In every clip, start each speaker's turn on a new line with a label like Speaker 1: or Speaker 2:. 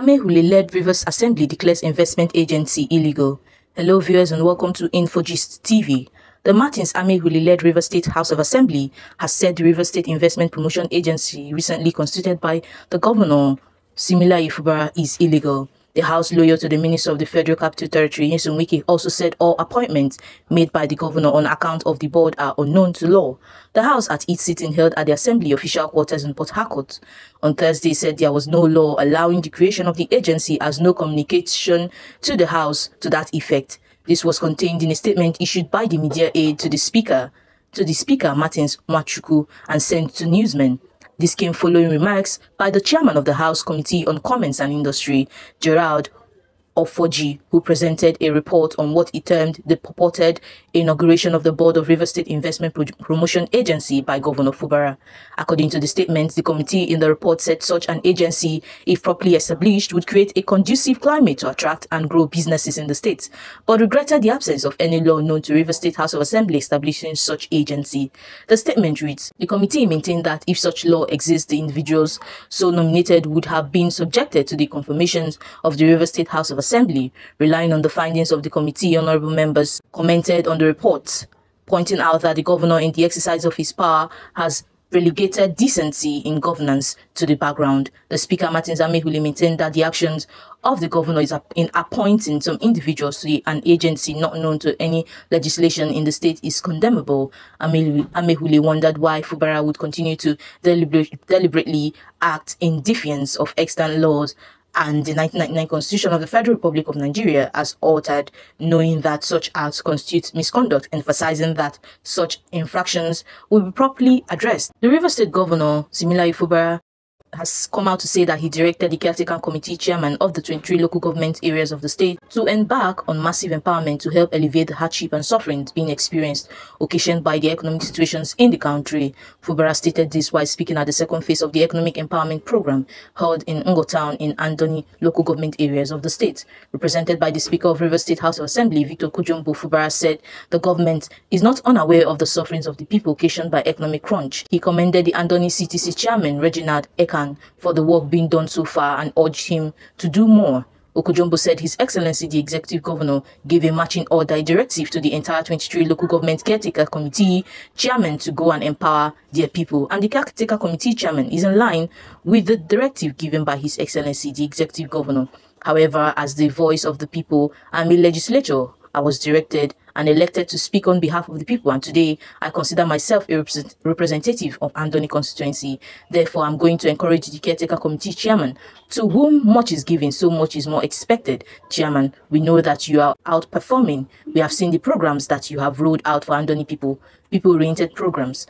Speaker 1: Amehule-led Rivers Assembly declares investment agency illegal. Hello viewers and welcome to InfoGist TV. The Martins Amehule-led Rivers State House of Assembly has said the Rivers State Investment Promotion Agency recently constituted by the governor, Siminalayi Fubara, is illegal. The House, loyal to the Minister of the Federal Capital Territory, Wike, also said all appointments made by the governor on account of the board are unknown to law. The House, at its sitting held at the Assembly official quarters in Port Harcourt on Thursday, said there was no law allowing the creation of the agency, as no communication to the House to that effect. This was contained in a statement issued by the media aide to the Speaker, Martins Nwachukwu, and sent to newsmen. This came following remarks by the chairman of the House Committee on Commerce and Industry, Gerald Ofoji, who presented a report on what he termed the purported inauguration of the Board of Rivers State Investment Promotion Agency by Governor Fubara. According to the statement, the committee in the report said such an agency, if properly established, would create a conducive climate to attract and grow businesses in the state, but regretted the absence of any law known to Rivers State House of Assembly establishing such agency. The statement reads, the committee maintained that if such law exists, the individuals so nominated would have been subjected to the confirmations of the Rivers State House of Assembly. Relying on the findings of the committee, honorable members commented on the report, pointing out that the governor, in the exercise of his power, has relegated decency in governance to the background. The Speaker, Martins Amehule, maintained that the actions of the governor is in appointing some individuals to an agency not known to any legislation in the state is condemnable. Amehule wondered why Fubara would continue to deliberately act in defiance of extant laws and the 1999 Constitution of the Federal Republic of Nigeria as altered, knowing that such acts constitute misconduct, emphasizing that such infractions will be properly addressed. The Rivers State Governor, Siminalayi Fubara, has come out to say that he directed the caretaker committee chairman of the 23 local government areas of the state to embark on massive empowerment to help alleviate the hardship and sufferings being experienced, occasioned by the economic situations in the country. Fubara stated this while speaking at the second phase of the economic empowerment program held in Ngo Town in Andoni local government areas of the state. Represented by the Speaker of Rivers State House of Assembly, Victor Kujumbo, Fubara said the government is not unaware of the sufferings of the people occasioned by economic crunch. He commended the Andoni CTC chairman, Reginald Ekan, for the work being done so far and urged him to do more. Okojumbo said His Excellency the Executive Governor gave a marching order directive to the entire 23 local government caretaker committee chairman to go and empower their people, and the caretaker committee chairman is in line with the directive given by His Excellency the Executive Governor. However, as the voice of the people and the legislature, I was directed and elected to speak on behalf of the people, and today I consider myself a representative of Andoni constituency. Therefore, I'm going to encourage the caretaker committee chairman, to whom much is given, so much is more expected. Chairman, we know that you are outperforming. We have seen the programs that you have rolled out for Andoni people-oriented programs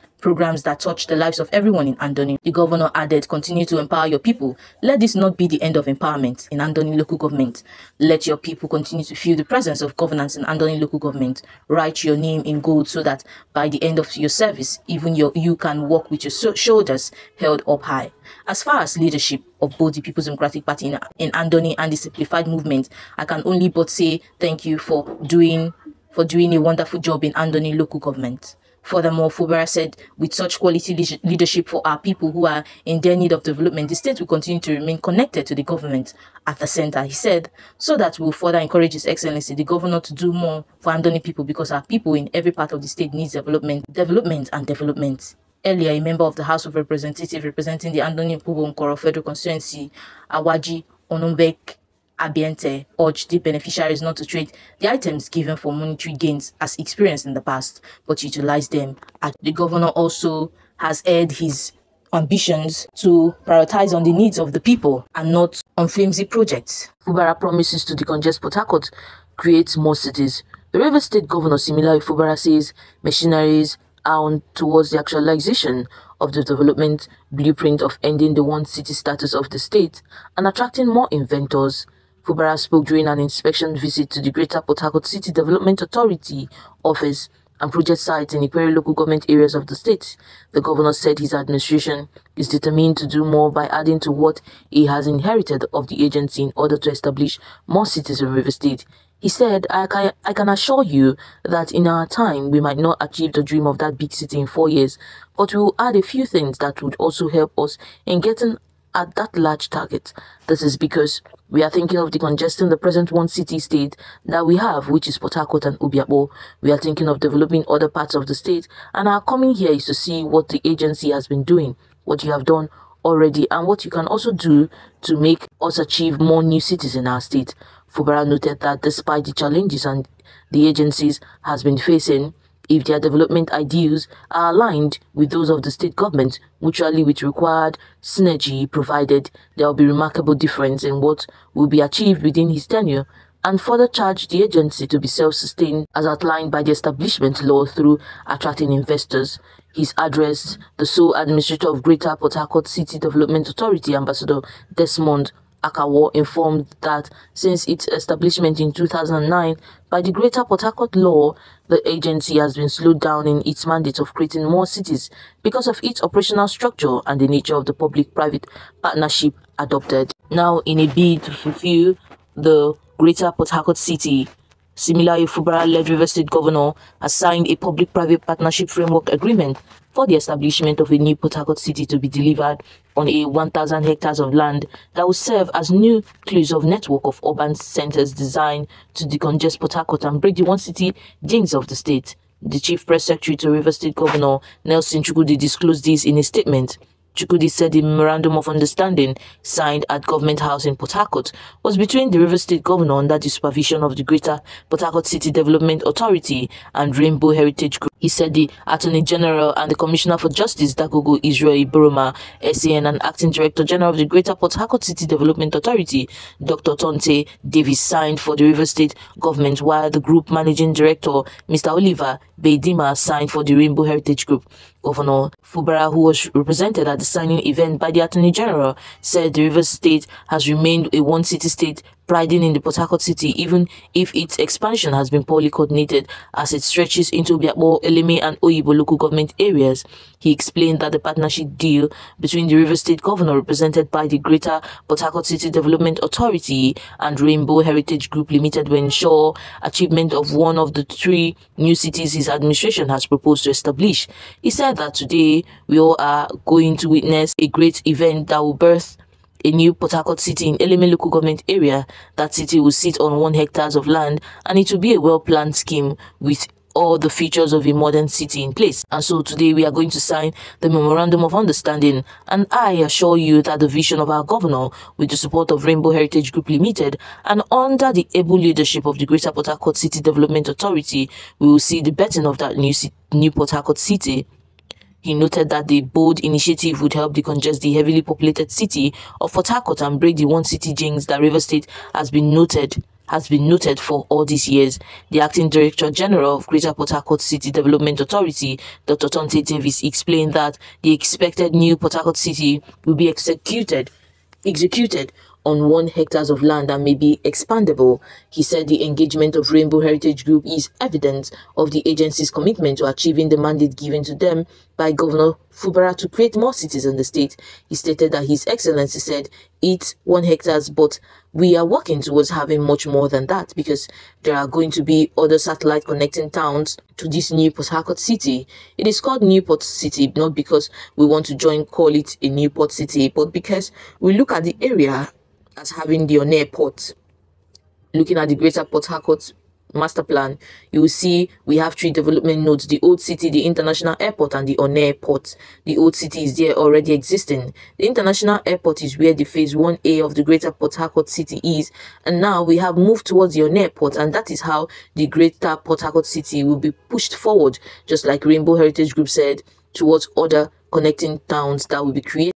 Speaker 1: that touch the lives of everyone in Andoni. The governor added, continue to empower your people. Let this not be the end of empowerment in Andoni local government. Let your people continue to feel the presence of governance in Andoni local government. Write your name in gold so that by the end of your service, even you can walk with your shoulders held up high. As far as leadership of both the People's Democratic Party in Andoni and the Simplified Movement, I can only but say thank you for doing a wonderful job in Andoni local government. Furthermore, Fubara said, with such quality leadership for our people who are in their need of development, the state will continue to remain connected to the government at the center. He said, so that we'll further encourage His Excellency the Governor to do more for Andoni people, because our people in every part of the state needs development. Earlier, a member of the House of Representatives representing the Andoni Nkoro Federal Constituency, Awaji Onumbek Abiente, urged the beneficiaries not to trade the items given for monetary gains as experienced in the past, but utilize them. The governor also has aired his ambitions to prioritize on the needs of the people and not on flimsy projects. Fubara promises to decongest Port Harcourt, create more cities. The Rivers State Governor Siminalayi Fubara says machineries are on towards the actualization of the development blueprint of ending the one city status of the state and attracting more inventors. Fubara spoke during an inspection visit to the Greater Port Harcourt City Development Authority office and project sites in Ikwere local government areas of the state. The governor said his administration is determined to do more by adding to what he has inherited of the agency in order to establish more cities in Rivers State. He said, I can assure you that in our time, we might not achieve the dream of that big city in 4 years, but we will add a few things that would also help us in getting at that large target. This is because We are thinking of decongesting the present one city state that we have, which is Port Harcourt and Obiakpo. We are thinking of developing other parts of the state, and our coming here is to see what the agency has been doing, what you have done already, and what you can also do to make us achieve more new cities in our state. Fubara noted that despite the challenges and the agencies has been facing, if their development ideals are aligned with those of the state government, mutually with required synergy provided, there will be remarkable difference in what will be achieved within his tenure, and further charged the agency to be self-sustained as outlined by the establishment law through attracting investors. His address, the sole administrator of Greater Port Harcourt City Development Authority, Ambassador Desmond Akawo, informed that since its establishment in 2009 by the Greater Port Harcourt Law, the agency has been slowed down in its mandate of creating more cities because of its operational structure and the nature of the public-private partnership adopted. Now, in a bid to fulfill the Greater Port Harcourt City, similarly, Fubara-led River State Governor has signed a public-private partnership framework agreement for the establishment of a new Port Harcourt City to be delivered on a 1,000 hectares of land that will serve as nucleus of network of urban centers designed to decongest Port Harcourt and break the one city jinx of the state. The Chief Press Secretary to River State Governor Nelson Chukwudi disclosed this in a statement. Chukwudi said the memorandum of understanding signed at Government House in Port Harcourt was between the River State Governor under the supervision of the Greater Port Harcourt City Development Authority and Rainbow Heritage Group. He said the Attorney General and the Commissioner for Justice, Dagogo Israel Iboroma, SAN, and Acting Director General of the Greater Port Harcourt City Development Authority, Dr. Tonte Davis, signed for the River State Government, while the Group Managing Director, Mr. Oliver Beidima, signed for the Rainbow Heritage Group. Governor Fubara, who was represented at the signing event by the Attorney General, said the River State has remained a one-city state, priding in the Port Harcourt City, even if its expansion has been poorly coordinated as it stretches into Obiakpo, Eleme, and Oyibo local government areas. He explained that the partnership deal between the River State Governor, represented by the Greater Port Harcourt City Development Authority, and Rainbow Heritage Group Limited will ensure achievement of one of the three new cities his administration has proposed to establish. He said that today we all are going to witness a great event that will birth a new Port Harcourt City in Eleme local government area. That city will sit on 1 hectare of land, and it will be a well-planned scheme with all the features of a modern city in place. And so today we are going to sign the memorandum of understanding, and I assure you that the vision of our governor, with the support of Rainbow Heritage Group Limited and under the able leadership of the Greater Port Harcourt City Development Authority, we will see the birthing of that new Port Harcourt City. He noted that the bold initiative would help decongest the heavily populated city of Port Harcourt and break the one city jinx that River State has been noted for all these years. The Acting Director General of Greater Port Harcourt City Development Authority, Dr. Tonte Davis, explained that the expected new Port Harcourt City will be executed on 1 hectare of land and may be expandable. He said the engagement of Rainbow Heritage Group is evidence of the agency's commitment to achieving the mandate given to them by Governor Fubara to create more cities in the state. He stated that His Excellency said it's 1 hectare, but we are working towards having much more than that, because there are going to be other satellite connecting towns to this new Port Harcourt City. It is called Newport City, not because we want to call it a Newport City, but because we look at the area as having the Onne port. Looking at the Greater Port Harcourt master plan, you will see we have 3 development nodes: the Old City, the International Airport, and the Onne port. The Old City is there already existing. The International Airport is where the phase 1A of the Greater Port Harcourt City is, and now we have moved towards the Onne port, and that is how the Greater Port Harcourt City will be pushed forward, just like Rainbow Heritage Group said, towards other connecting towns that will be created.